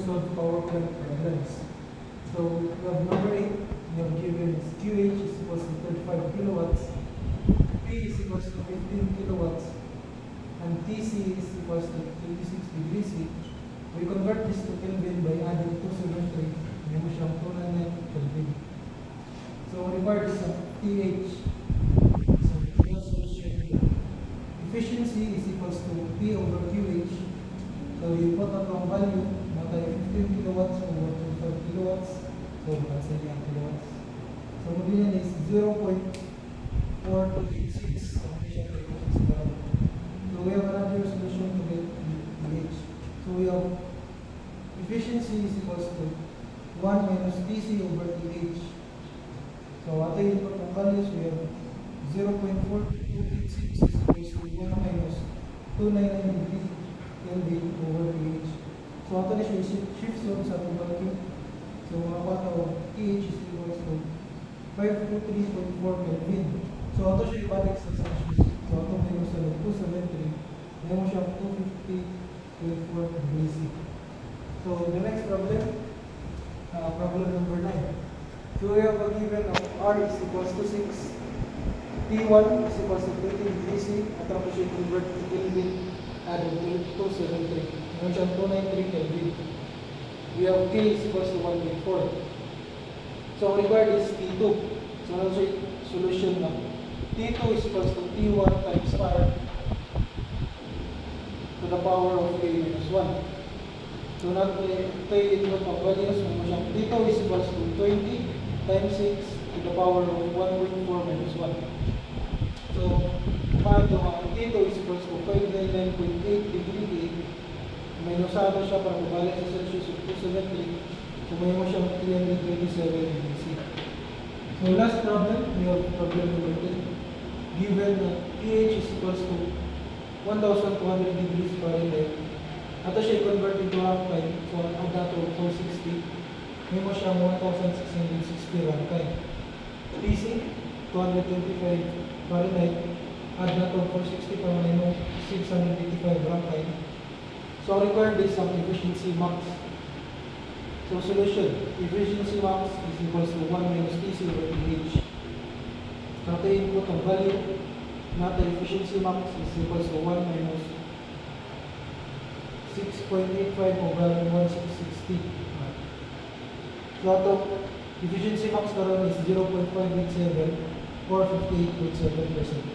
solve power plant problems. So we have number 8, we have given is QH is equals to 35 kilowatts, P is equals to 15 kilowatts, and TC is equals to 36 degrees C. We convert this to Kelvin by adding 273, may mo siyang 299 Kelvin. So required is TH. So yung solution here. Efficiency is equals to P over QH. So you put out ang value, matay 15 kilowatts over 25 kilowatts. So that's the kilowatts. So mabilin is 0.4286. So we have another solution to get TH. So we have efficiency is equals to 1 minus TC over TH. So what I input ang values, we have 0.4286 is equals to 1 minus 299 Kelvin over TH. So ito na siya shift zone sa itong value. So makakuha ko TH is equals to 523.4 Kelvin. So ito siya ibalik sa Celsius. So ito minus 273. Ngayon mo siya 250.4 degrees C. So the next problem, problem number 9. So we have a given of R is equals to 6. T1 is equals to 20 degrees C. At tapos siya convert to Kelvin. Added to 273. Ngayon siya 293 Kelvin. We have K is equals to 1.4. So required is T2. So ano siya solution na T2 is equals to T1 times R to the power of K minus 1. So natin ito yung input ng values. T2 is equals to 20 times 6 to the power of 1.4 minus 1. So paano ang T2 is equals to 599.8 degree A. Minus ano siya para mabalik sa Celsius of 273. So may mo siyang 327 degrees C. So last problem, we have problem number 10. Given pH is equals to 1,200 degrees Fahrenheit. Ato siya i-convert into Rankine. So add na to 460. May mo siyang 1,660 Rankine. TC, 225 Fahrenheit. Add na to 460 para may mo 685 Rankine. So required is ang efficiency max. So solution, efficiency max is equals to 1 minus TC over TH. Natin input ang value, natin efficiency max is equals to 1 minus 6.85 over 1660. So ito, efficiency max karon is 0.587 or 58.7%.